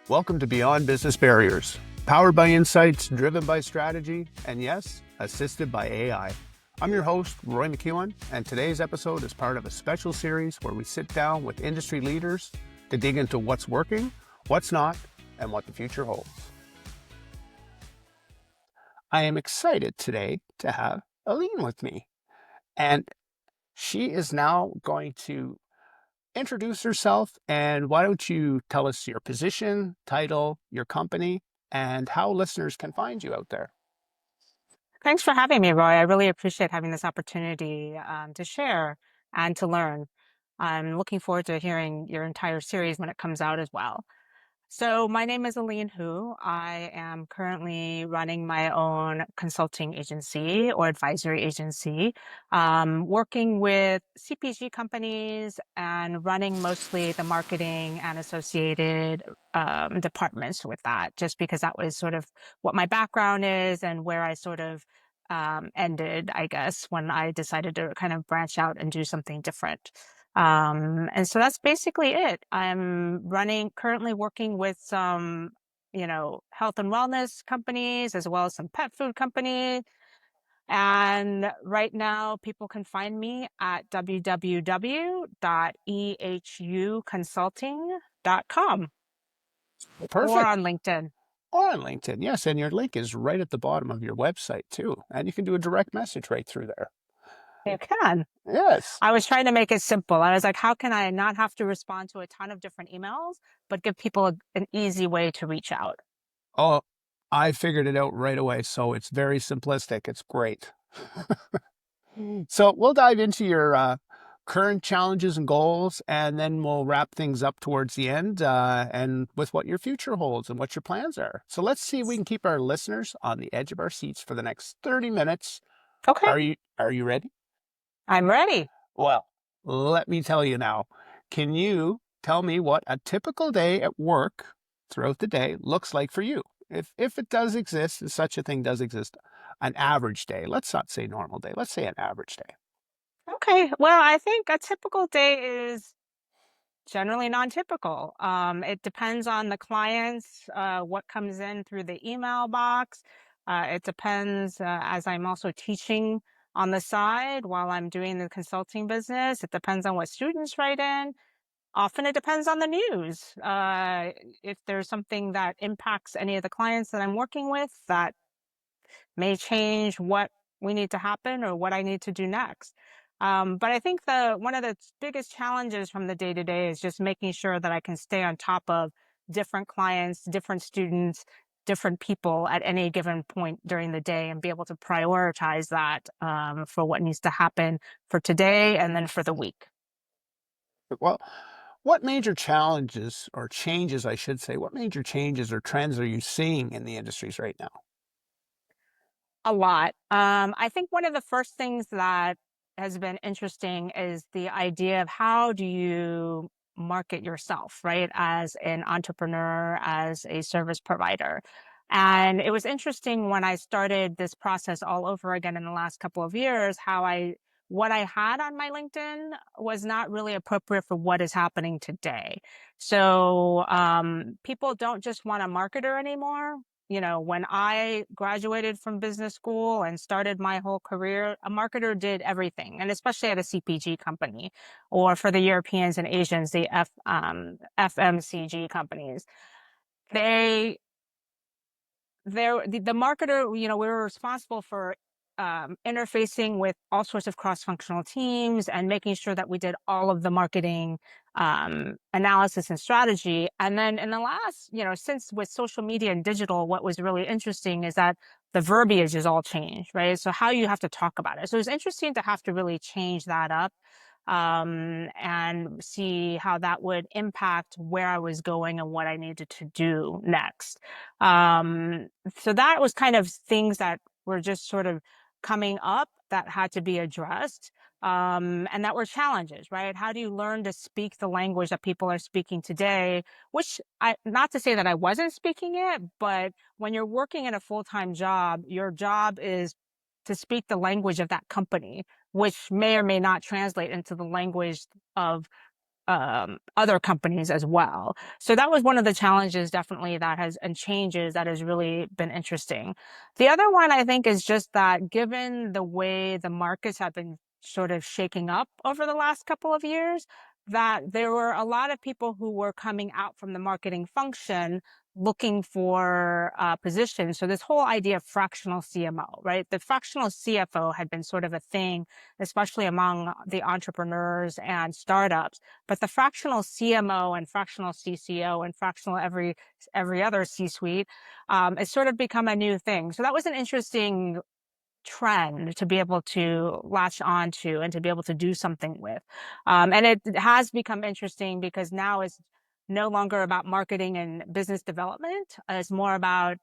Welcome to Beyond Business Barriers, powered by insights, driven by strategy, and yes, assisted by AI. I'm your host, Roy MacEwen, and today's episode is part of a special series where we sit down with industry leaders to dig into what's working, what's not, and what the future holds. I am excited today to have Ellene with me, and she is now going to introduce herself, and why don't you tell us your position, title, your company, and how listeners can find you out there. Thanks for having me, Roy. I really appreciate having this opportunity to share and to learn. I'm looking forward to hearing your entire series when it comes out as well. So my name is Ellene Hu. I am currently running my own consulting agency or advisory agency, working with CPG companies and running mostly the marketing and associated departments with that, just because that was sort of what my background is and where I sort of ended, I guess, when I decided to kind of branch out and do something different. And so that's basically it. I'm currently working with some, health and wellness companies as well as some pet food companies. And right now, people can find me at www.ehuconsulting.com or Perfect. on LinkedIn. Or on LinkedIn, yes, and your link is right at the bottom of your website too, and you can do a direct message right through there. You can. Yes. I was trying to make it simple. I was like, how can I not have to respond to a ton of different emails, but give people an easy way to reach out? Oh, I figured it out right away, so it's very simplistic. It's great. So we'll dive into your current challenges and goals, and then we'll wrap things up towards the end, and with what your future holds and what your plans are. So let's see if we can keep our listeners on the edge of our seats for the next 30 minutes. Okay, Are you ready? I'm ready. Well, let me tell you now. Can you tell me what a typical day at work throughout the day looks like for you? If it does exist, if such a thing does exist, an average day. Let's not say normal day. Let's say an average day. Okay, well, I think a typical day is generally non-typical. It depends on the clients, what comes in through the email box. It depends, as I'm also teaching on the side while I'm doing the consulting business. It depends on what students write in. Often it depends on the news. If there's something that impacts any of the clients that I'm working with, that may change what we need to happen or what I need to do next. But I think one of the biggest challenges from the day to day is just making sure that I can stay on top of different clients, different students, different people at any given point during the day and be able to prioritize that for what needs to happen for today and then for the week. Well, what major challenges or changes, I should say, what major changes or trends are you seeing in the industries right now? A lot. I think one of the first things that has been interesting is the idea of how do you market yourself, right? As an entrepreneur, as a service provider. And it was interesting when I started this process all over again in the last couple of years, what I had on my LinkedIn was not really appropriate for what is happening today. So people don't just want a marketer anymore. When I graduated from business school and started my whole career, a marketer did everything, and especially at a CPG company, or for the Europeans and Asians, the FMCG companies. They the marketer, we were responsible for interfacing with all sorts of cross-functional teams and making sure that we did all of the marketing analysis and strategy. And then in the last, since with social media and digital, what was really interesting is that the verbiage has all changed, right? So how you have to talk about it. So it's interesting to have to really change that up and see how that would impact where I was going and what I needed to do next. So that was kind of things that were just sort of coming up that had to be addressed. And that were challenges, right? How do you learn to speak the language that people are speaking today? Not to say that I wasn't speaking it, but when you're working in a full-time job, your job is to speak the language of that company, which may or may not translate into the language of other companies as well. So that was one of the challenges definitely that has and changes that has really been interesting. The other one I think is just that given the way the markets have been sort of shaking up over the last couple of years, that there were a lot of people who were coming out from the marketing function looking for positions. So this whole idea of fractional CMO, right? The fractional CFO had been sort of a thing, especially among the entrepreneurs and startups. But the fractional CMO and fractional CCO and fractional every other C-suite, it's sort of become a new thing. So that was an interesting trend to be able to latch on to and to be able to do something with. And it has become interesting because now it's no longer about marketing and business development. It's more about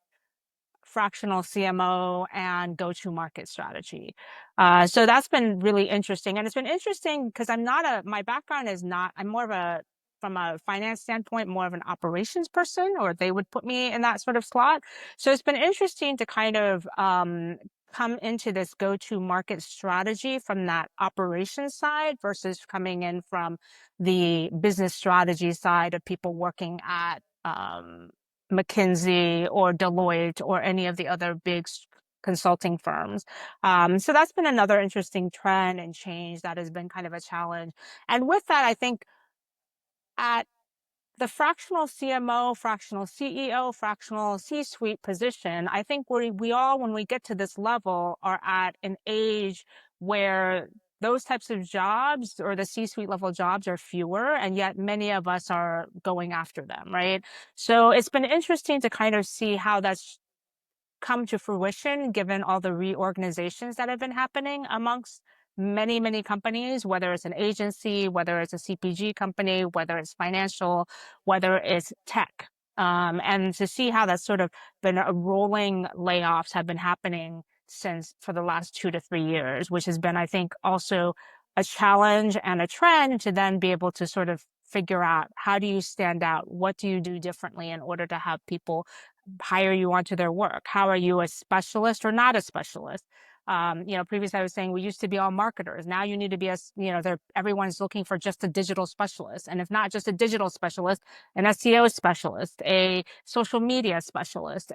fractional CMO and go-to-market strategy. So that's been really interesting. And it's been interesting because my background is not, I'm more of from a finance standpoint, more of an operations person, or they would put me in that sort of slot. So it's been interesting to kind of come into this go-to-market strategy from that operations side versus coming in from the business strategy side of people working at McKinsey or Deloitte or any of the other big consulting firms. So that's been another interesting trend and change that has been kind of a challenge. And with that, I think at the fractional CMO, fractional CEO, fractional C-suite position, I think we all, when we get to this level, are at an age where those types of jobs or the C-suite level jobs are fewer, and yet many of us are going after them, right? So it's been interesting to kind of see how that's come to fruition given all the reorganizations that have been happening amongst many companies, whether it's an agency, whether it's a CPG company, whether it's financial, whether it's tech. And to see how that's sort of been a rolling layoffs have been happening since for the last 2 to 3 years, which has been, I think, also a challenge and a trend to then be able to sort of figure out how do you stand out? What do you do differently in order to have people hire you onto their work? How are you a specialist or not a specialist? Previously I was saying we used to be all marketers. Now you need to be everyone's looking for just a digital specialist. And if not just a digital specialist, an SEO specialist, a social media specialist,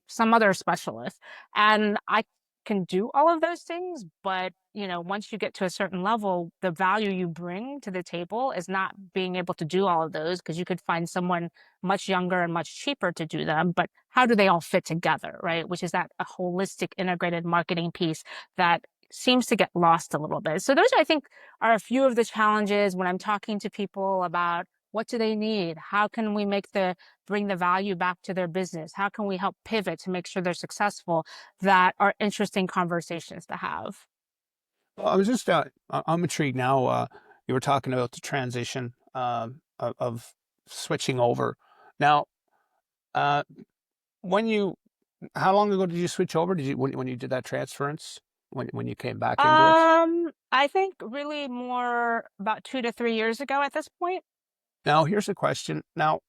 some other specialist. And I can do all of those things, but once you get to a certain level, the value you bring to the table is not being able to do all of those because you could find someone much younger and much cheaper to do them. But how do they all fit together, right? Which is that a holistic integrated marketing piece that seems to get lost a little bit. So those, I think, are a few of the challenges when I'm talking to people about what do they need? How can we bring the value back to their business? How can we help pivot to make sure they're successful? That are interesting conversations to have. Well, I'm intrigued now. You were talking about the transition of switching over. Now, uh, when you, how long ago did you switch over? Did you when you did that transference? When you came back into it? I think really more about 2 to 3 years ago at this point. Now, here's a question. Now,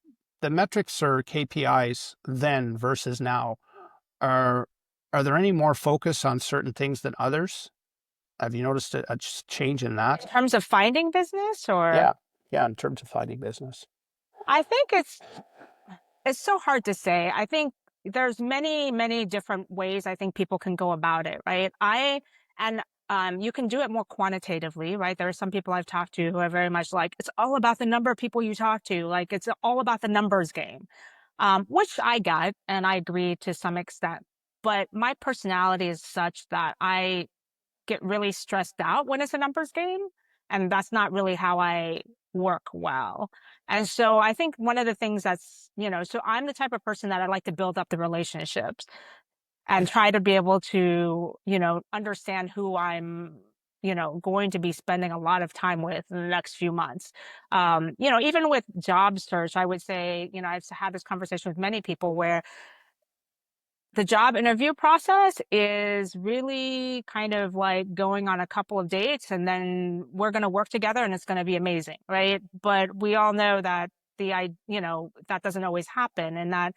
the metrics or KPIs then versus now are are there any more focus on certain things than others? Have you noticed a change in that? In terms of finding business, or Yeah, yeah, in terms of finding business. I think it's so hard to say. I think there's many different ways I think people can go about it, right? And you can do it more quantitatively, right? There are some people I've talked to who are very much like, it's all about the number of people you talk to. Like it's all about the numbers game, which I get and I agree to some extent. But my personality is such that I get really stressed out when it's a numbers game. And that's not really how I work well. And so I think one of the things so I'm the type of person that I like to build up the relationships and try to be able to, understand who I'm, going to be spending a lot of time with in the next few months. Even with job search, I would say, I've had this conversation with many people where the job interview process is really kind of like going on a couple of dates and then we're going to work together and it's going to be amazing, right? But we all know that that doesn't always happen and that,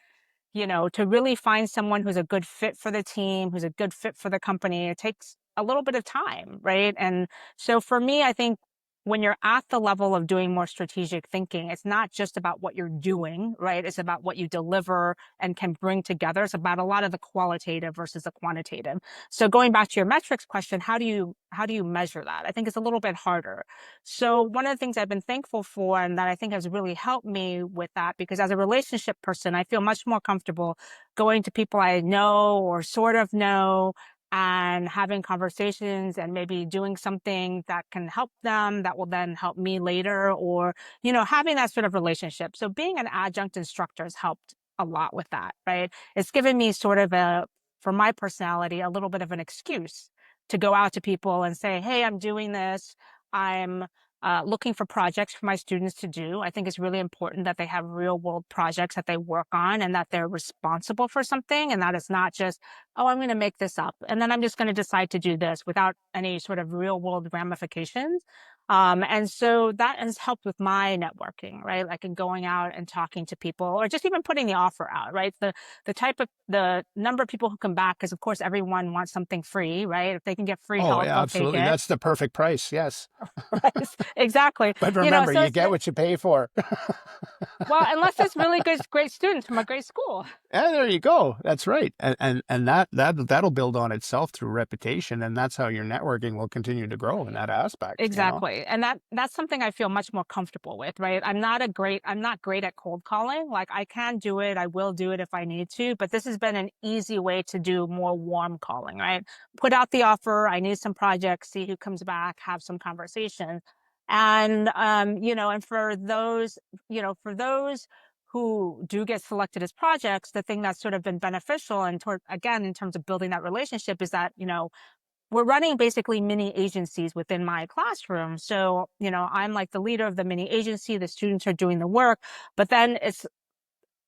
to really find someone who's a good fit for the team, who's a good fit for the company, it takes a little bit of time, right? And so for me, I think when you're at the level of doing more strategic thinking, it's not just about what you're doing, right? It's about what you deliver and can bring together. It's about a lot of the qualitative versus the quantitative. So going back to your metrics question, how do you measure that? I think it's a little bit harder. So one of the things I've been thankful for and that I think has really helped me with that, because as a relationship person, I feel much more comfortable going to people I know or sort of know and having conversations and maybe doing something that can help them that will then help me later, or having that sort of relationship. So being an adjunct instructor has helped a lot with that, right? It's given me sort of for my personality, a little bit of an excuse to go out to people and say, hey, I'm doing this. I'm looking for projects for my students to do. I think it's really important that they have real world projects that they work on and that they're responsible for something, and that it's not just, oh, I'm going to make this up and then I'm just going to decide to do this without any sort of real world ramifications. And so that has helped with my networking, right? Like in going out and talking to people or just even putting the offer out, right? The number of people who come back, because of course everyone wants something free, right? If they can get free Oh, help, yeah, they'll take absolutely. it. That's the perfect price. Yes. Right? Exactly. But remember, So you it's get what you pay for. well, unless it's really good, great students from a great school. And there you go. That's right. And that'll build on itself through reputation, and that's how your networking will continue to grow in that aspect, you know. Exactly. And that's something I feel much more comfortable with, right? I'm not great at cold calling. Like I can do it, I will do it if I need to, but this has been an easy way to do more warm calling, right? Put out the offer, I need some projects, see who comes back, have some conversation. And and for those who do get selected as projects, the thing that's sort of been beneficial and toward again in terms of building that relationship is that, we're running basically mini agencies within my classroom. So, I'm like the leader of the mini agency, the students are doing the work, but then it's a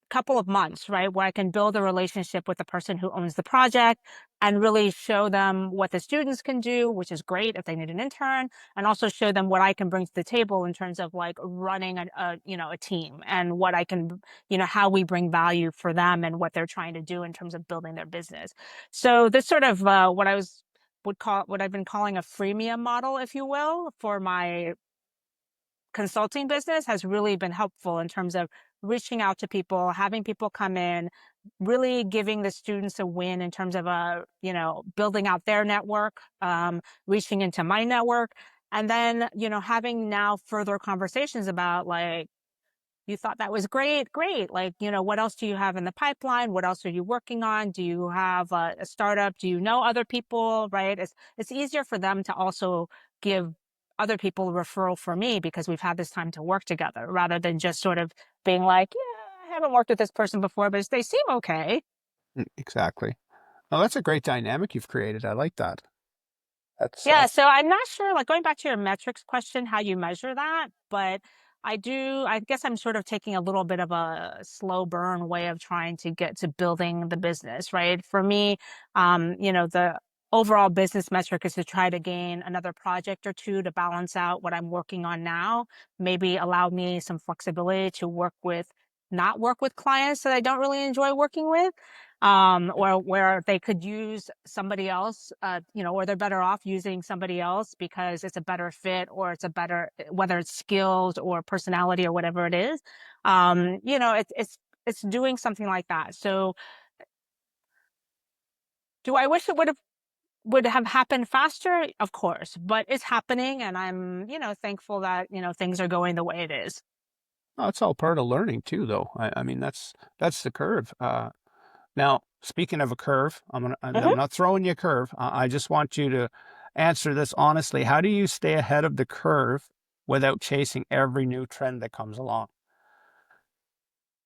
couple of months, right, where I can build a relationship with the person who owns the project and really show them what the students can do, which is great if they need an intern, and also show them what I can bring to the table in terms of like running a team and what I can, how we bring value for them and what they're trying to do in terms of building their business. So this sort of what I've been calling a freemium model, if you will, for my consulting business has really been helpful in terms of reaching out to people, having people come in, really giving the students a win in terms of building out their network, reaching into my network, and then having now further conversations about like, you thought that was great, great. Like, what else do you have in the pipeline? What else are you working on? Do you have a startup? Do you know other people? Right? It's easier for them to also give other people a referral for me because we've had this time to work together rather than just sort of being like, yeah, I haven't worked with this person before, but they seem okay. Exactly. Well, that's a great dynamic you've created. I like that. That's Yeah, so I'm not sure, like going back to your metrics question, how you measure that, but I guess I'm sort of taking a little bit of a slow burn way of trying to get to building the business, right? For me, the overall business metric is to try to gain another project or two to balance out what I'm working on now, maybe allow me some flexibility to not work with clients that I don't really enjoy working with, or where they could use somebody else, or they're better off using somebody else because it's a better fit or it's a better, whether it's skills or personality or whatever it is. It's doing something like that. So do I wish it would have happened faster? Of course, but it's happening and I'm, thankful that, things are going the way it is. oh, it's all part of learning too, though. I mean, that's the curve. Now, speaking of a curve, I'm Mhm. not throwing you a curve. I just want you to answer this honestly. How do you stay ahead of the curve without chasing every new trend that comes along?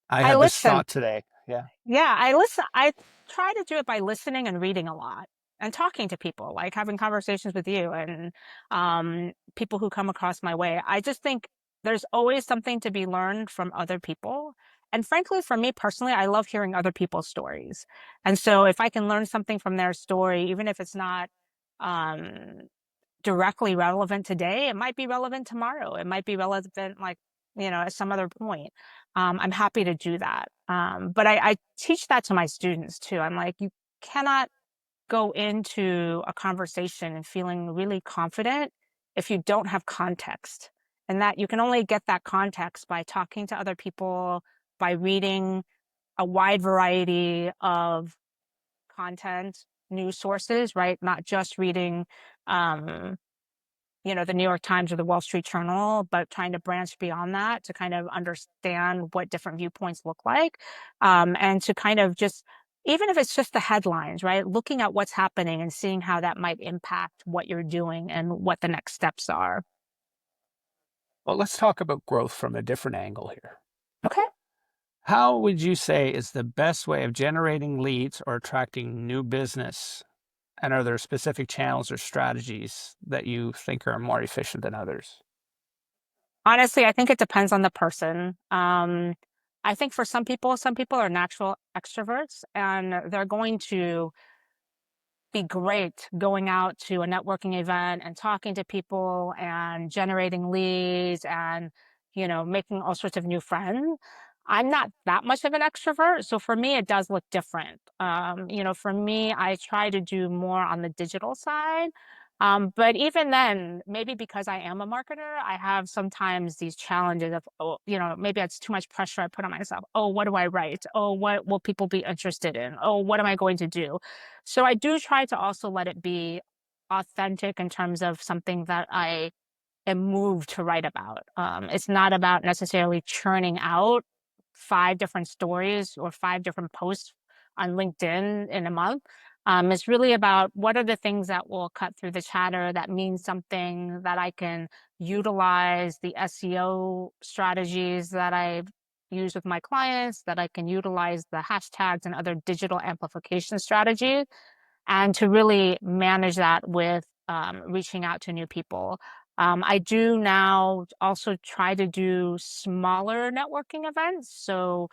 I I had this listen. thought today. Yeah. Yeah, I listen. I try to do it by listening and reading a lot and talking to people, like having conversations with you and people who come across my way. I just think there's always something to be learned from other people. And frankly, for me personally, I love hearing other people's stories. And so if I can learn something from their story, even if it's not um, directly relevant today, it might be relevant tomorrow. It might be relevant like, at some other point. I'm happy to do that. But I teach that to my students too. I'm like, you cannot go into a conversation and feeling really confident if you don't have context. And that you can only get that context by talking to other people, by reading a wide variety of content, news sources, right? Not just reading, um, the New York Times or the Wall Street Journal, but trying to branch beyond that to kind of understand what different viewpoints look like. And to kind of just, even if it's just the headlines, right? Looking at what's happening and seeing how that might impact what you're doing and what the next steps are. Well, let's talk about growth from a different angle here. Okay. How would you say is the best way of generating leads or attracting new business? And are there specific channels or strategies that you think are more efficient than others? Honestly, I think it depends on the person. I think for some people are natural extroverts and they're going to be great going out to a networking event and talking to people and generating leads and, making all sorts of new friends. I'm not that much of an extrovert. So for me, it does look different. For me, I try to do more on the digital side. But even then, maybe because I am a marketer, I have sometimes these challenges of, oh, maybe it's too much pressure I put on myself. Oh, what do I write? Oh, what will people be interested in? Oh, what am I going to do? So I do try to also let it be authentic in terms of something that I am moved to write about. It's not about necessarily churning out 5 different stories or 5 different posts on LinkedIn in a month. It's really about what are the things that will cut through the chatter that means something that I can utilize the SEO strategies that I've used with my clients, that I can utilize the hashtags and other digital amplification strategies and to really manage that with reaching out to new people. I do now also try to do smaller networking events. So,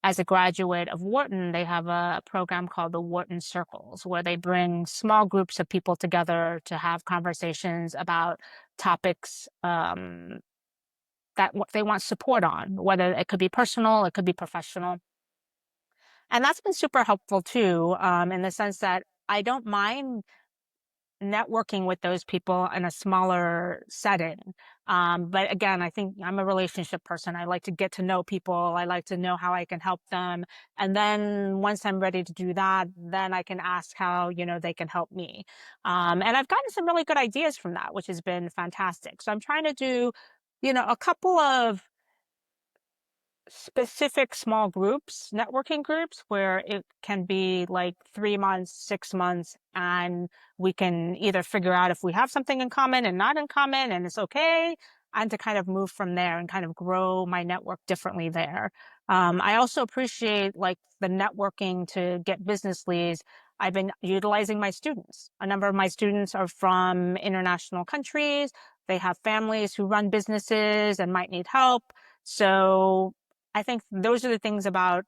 as a graduate of Wharton, they have a program called the Wharton Circles, where they bring small groups of people together to have conversations about topics that they want support on, whether it could be personal, it could be professional. And that's been super helpful too, in the sense that I don't mind networking with those people in a smaller setting. But again, I think I'm a relationship person. I like to get to know people. I like to know how I can help them. And then once I'm ready to do that, then I can ask how, they can help me. And I've gotten some really good ideas from that, which has been fantastic. So I'm trying to do, a couple of specific small groups, networking groups, where it can be like 3 months, 6 months, and we can either figure out if we have something in common and not in common, and it's okay, and to kind of move from there and kind of grow my network differently there. I also appreciate like the networking to get business leads. I've been utilizing my students. A number of my students are from international countries. They have families who run businesses and might need help. So I think those are the things about,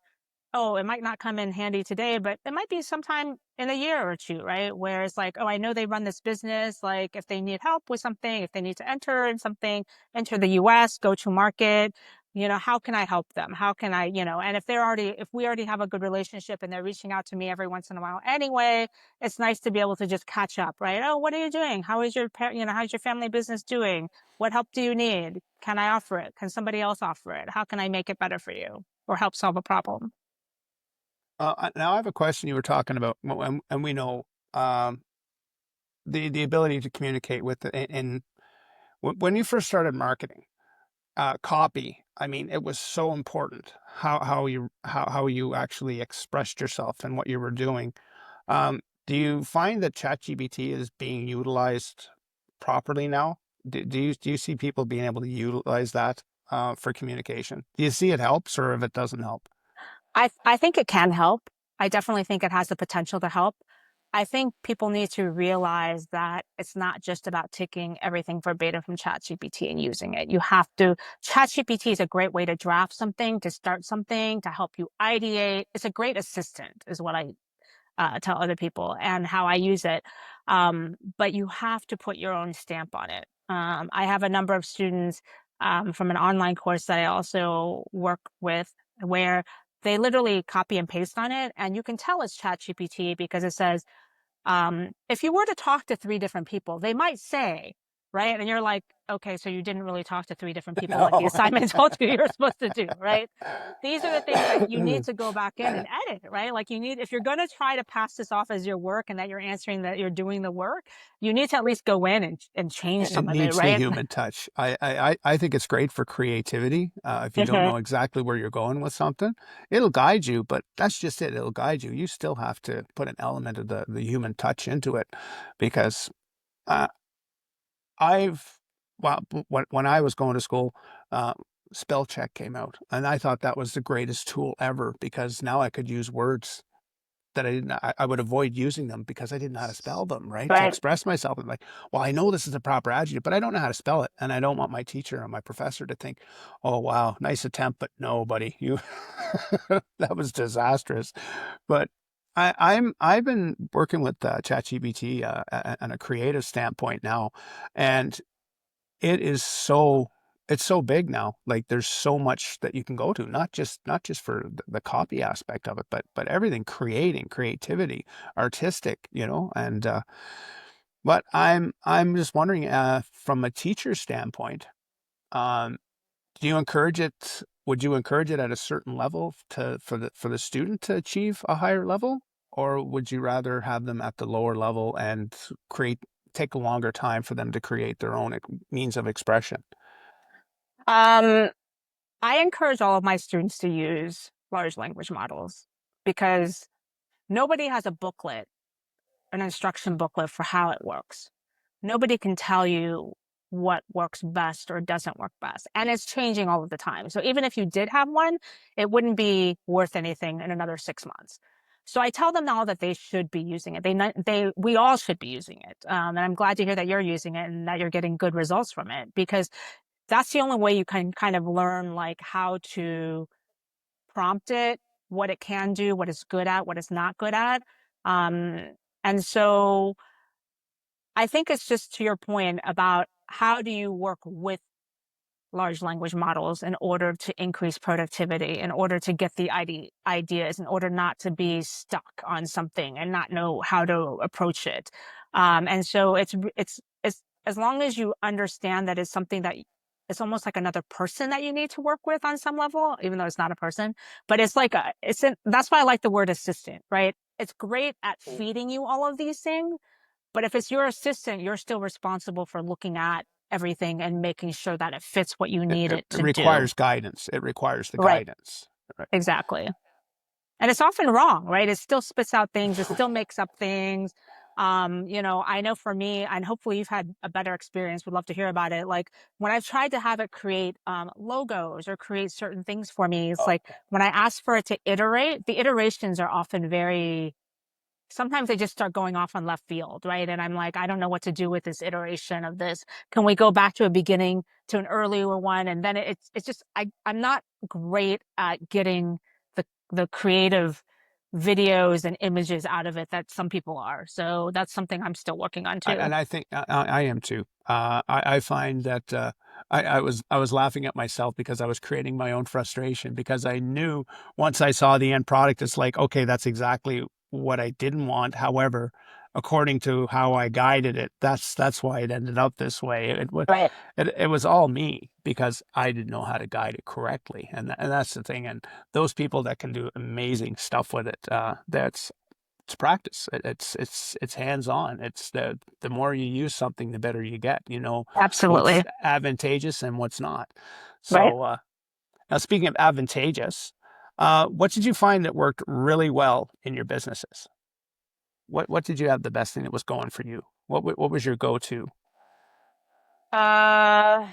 oh, it might not come in handy today, but it might be sometime in a year or two, right? Where it's like, oh, I know they run this business. Like if they need help with something, if they need to enter in something, enter the US, go to market, how can I help them? How can I, and if we already have a good relationship and they're reaching out to me every once in a while anyway, it's nice to be able to just catch up, right? Oh, what are you doing? How is how's your family business doing? What help do you need? Can I offer it? Can somebody else offer it? How can I make it better for you or help solve a problem? Now I have a question you were talking about, and we know um, the ability to communicate with and when you first started marketing, copy. I mean, it was so important how you actually expressed yourself and what you were doing. Do you find that ChatGPT is being utilized properly now? Do you see people being able to utilize that for communication? Do you see it helps or if it doesn't help? I think it can help. I definitely think it has the potential to help. I think people need to realize that it's not just about taking everything verbatim from ChatGPT and using it. ChatGPT is a great way to draft something, to start something, to help you ideate. It's a great assistant, is what I tell other people and how I use it. But you have to put your own stamp on it. I have a number of students from an online course that I also work with where they literally copy and paste on it, and you can tell it's ChatGPT because it says, If you were to talk to three different people, they might say, right? And you're like, okay, so you didn't really talk to three different people like the No. assignment told you you're supposed to do, right? These are the things that you need to go back in and edit, right? Like you need, if you're going to try to pass this off as your work and that you're answering that you're doing the work, you need to at least go in and change It some of it, needs the right? human touch. I think it's great for creativity. If you don't know exactly where you're going with something, it'll guide you, but that's just it. It'll guide you. You still have to put an element of the human touch into it because uh, I've, well, when I was going to school, uh, spell check came out, and I thought that was the greatest tool ever because now I could use words that I would avoid using them because I didn't know how to spell them, right? To Right. express myself. I'm like, well, I know this is a proper adjective, but I don't know how to spell it. And I don't want my teacher or my professor to think, oh, wow, nice attempt, but no, buddy, you, that was disastrous. But I've been working with ChatGPT on a creative standpoint now, and it is so it's so big now. Like there's so much that you can go to, not just for the copy aspect of it, but everything creating, creativity, artistic, and but I'm just wondering from a teacher standpoint, um do you encourage it would you encourage it at a certain level to for the student to achieve a higher level, or would you rather have them at the lower level and create take a longer time for them to create their own means of expression? Um, I encourage all of my students to use large language models because nobody has a booklet, an instruction booklet for how it works. Nobody can tell you what works best or doesn't work best. And it's changing all of the time. So even if you did have one, it wouldn't be worth anything in another 6 months. So I tell them now that they should be using it. We all should be using it. And I'm glad to hear that you're using it and that you're getting good results from it because that's the only way you can kind of learn like how to prompt it, what it can do, what it's good at, what it's not good at. Um, and so I think it's just to your point about how do you work with large language models in order to increase productivity, in order to get the ideas, in order not to be stuck on something and not know how to approach it. And so it's as long as you understand that it's something that it's almost like another person that you need to work with on some level, even though it's not a person, but it's like that's why I like the word assistant, right? It's great at feeding you all of these things, but if it's your assistant, you're still responsible for looking at everything and making sure that it fits what you need it It to do. requires guidance. It requires the Right. guidance. Right. Exactly. And it's often wrong, right? It still spits out things, it still makes up things. I know for me, and hopefully you've had a better experience, would love to hear about it. Like when I've tried to have it create logos or create certain things for me, it's Oh, like when I ask for it to iterate, the iterations are often very sometimes they just start going off on left field, right? And I'm like, I don't know what to do with this iteration of this. Can we go back to a beginning to an earlier one? And then it's just I'm not great at getting the creative videos and images out of it that some people are. So that's something I'm still working on too. and I think I am too. I find that I was laughing at myself because I was creating my own frustration because I knew once I saw the end product, it's like, okay, that's exactly what I didn't want. However, according to how I guided it, that's why it ended up this way. Right. It was all me because I didn't know how to guide it correctly, and that's the thing. And those people that can do amazing stuff with it, that's it's practice. It's hands on. It's the more you use something, the better you get. You know what's Absolutely. advantageous and what's not. Right. So now, speaking of advantageous, what did you find that worked really well in your businesses? What did you have the best thing that was going for you? What was your go-to? Uh,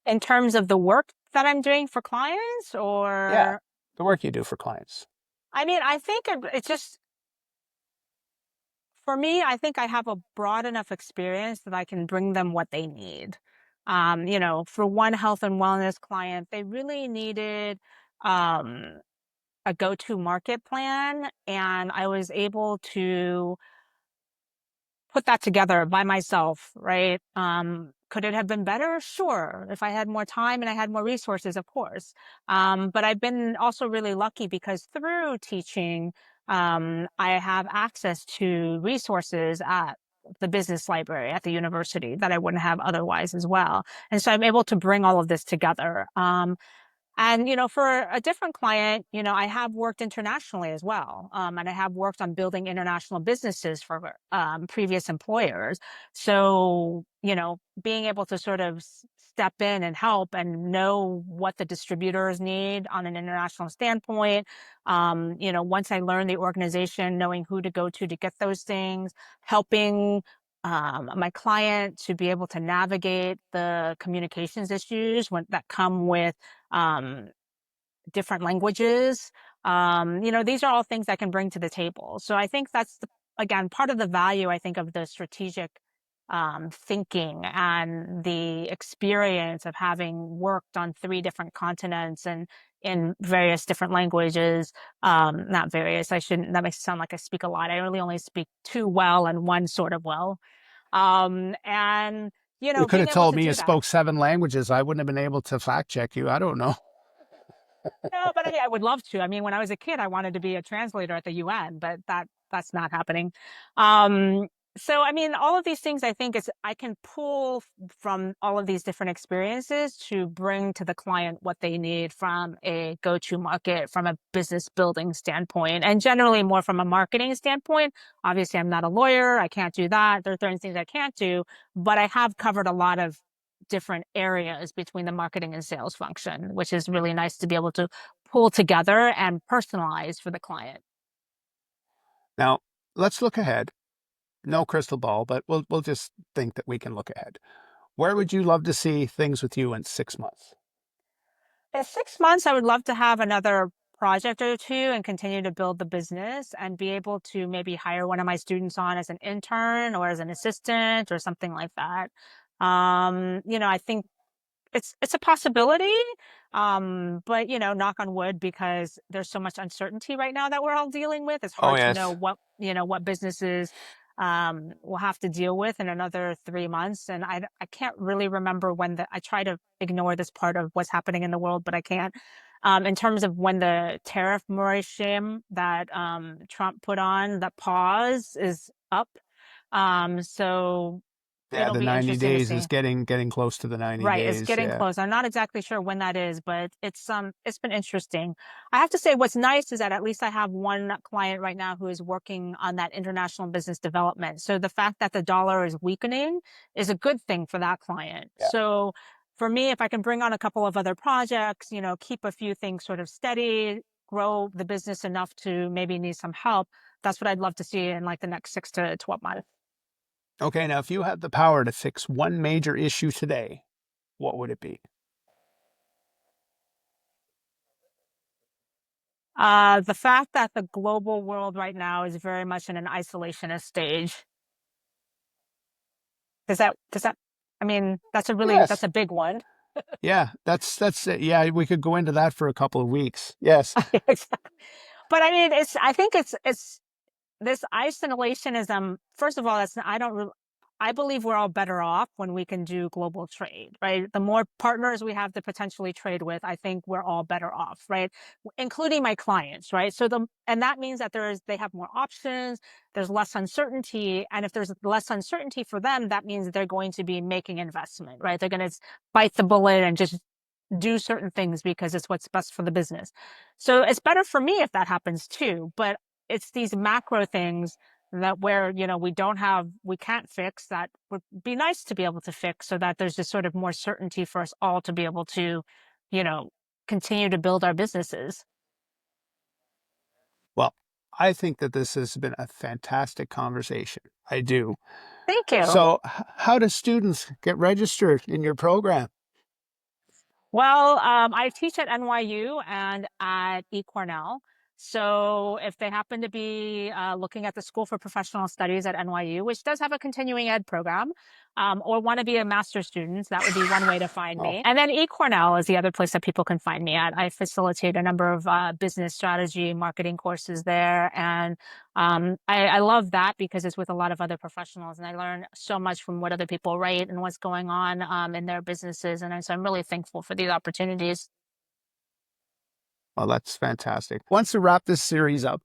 in terms of the work that I'm doing for clients, Yeah, or the work you do for clients. I mean, I think it's just for me, I think I have a broad enough experience that I can bring them what they need. For one health and wellness client, they really needed um, a go-to market plan, and I was able to put that together by myself, right? Could it have been better? Sure. If I had more time and I had more resources, of course. But I've been also really lucky because through teaching, I have access to resources at the business library at the university that I wouldn't have otherwise as well. And so I'm able to bring all of this together. And, for a different client, I have worked internationally as well. And I have worked on building international businesses for previous employers. So, being able to sort of step in and help and know what the distributors need on an international standpoint. Once I learn the organization, knowing who to go to get those things, helping my client to be able to navigate the communications issues that come with um, different languages. These are all things I can bring to the table. So I think that's, again, part of the value, I think, of the strategic thinking and the experience of having worked on three different continents and in various different languages. Not various, I shouldn't, that makes it sound like I speak a lot. I really only speak two well and one sort of well. And, You could being have able told to me you do that. spoke 7 languages. I wouldn't have been able to fact check you. I don't know. No, but I would love to. I mean, when I was a kid, I wanted to be a translator at the UN, but that's not happening. Um, so I mean, all of these things I think is I can pull from all of these different experiences to bring to the client what they need from a go-to market, from a business building standpoint, and generally more from a marketing standpoint. Obviously, I'm not a lawyer. I can't do that. There are certain things I can't do, but I have covered a lot of different areas between the marketing and sales function, which is really nice to be able to pull together and personalize for the client. Now, let's look ahead. No crystal ball, but we'll just think that we can look ahead. Where would you love to see things with you in 6 months? In 6 months, I would love to have another project or two and continue to build the business and be able to maybe hire one of my students on as an intern or as an assistant or something like that. I think it's a possibility. But knock on wood, because there's so much uncertainty right now that we're all dealing with. It's Oh, hard to know yes. what businesses will have to deal with in another 3 months. And I can't really remember when I try to ignore this part of what's happening in the world, but I can't. In terms of when the tariff regime that Trump put on, that pause is up. So Yeah, it'll the be 90 interesting to days is see. getting close to the 90 Right, it's days. getting Yeah. close. I'm not exactly sure when that is, but it's been interesting. I have to say what's nice is that at least I have one client right now who is working on that international business development. So the fact that the dollar is weakening is a good thing for that client. Yeah. So for me, if I can bring on a couple of other projects, keep a few things sort of steady, grow the business enough to maybe need some help, that's what I'd love to see in like the next 6 to 12 months. Okay, now if you had the power to fix one major issue today, what would it be? The fact that the global world right now is very much in an isolationist stage. Does that, I mean, that's Yes. a big one. Yeah, that's it. Yeah, we could go into that for a couple of weeks. Yes. But I mean, I think it's this isolationism, first of all, that's I don't really, I believe we're all better off when we can do global trade, right? The more partners we have to potentially trade with, I think we're all better off, right? Including my clients, right? And that means that they have more options, there's less uncertainty. And if there's less uncertainty for them, that means they're going to be making investment, right? They're going to bite the bullet and just do certain things because it's what's best for the business. So it's better for me if that happens too. But it's these macro things that where, we can't fix, that would be nice to be able to fix, so that there's just sort of more certainty for us all to be able to, you know, continue to build our businesses. Well, I think that this has been a fantastic conversation. I do. Thank you. So, how do students get registered in your program? Well, I teach at NYU and at eCornell. So if they happen to be looking at the School for Professional Studies at NYU, which does have a continuing ed program, or want to be a master's student, that would be one way to find Oh, me. And then eCornell is the other place that people can find me at. I facilitate a number of business strategy, marketing courses there, and I love that because it's with a lot of other professionals, and I learn so much from what other people write and what's going on in their businesses. So I'm really thankful for these opportunities. well, that's fantastic. Once to wrap this series up,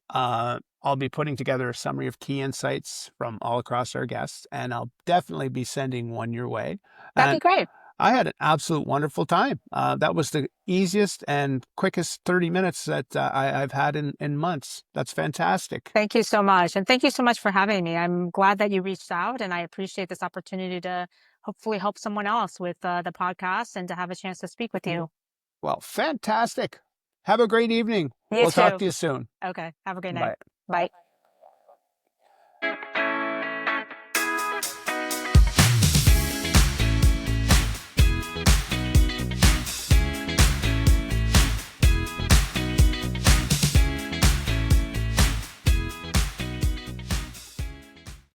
I'll be putting together a summary of key insights from all across our guests, and I'll definitely be sending one your way. That'd be And great. I had an absolute wonderful time. That was the easiest and quickest 30 minutes that I've had in months. That's fantastic. Thank you so much. And thank you so much for having me. I'm glad that you reached out, and I appreciate this opportunity to hopefully help someone else with the podcast and to have a chance to speak with you. Well, fantastic. Have a great evening. You We'll talk too. to you soon. Okay. Have a great night. Bye. Bye.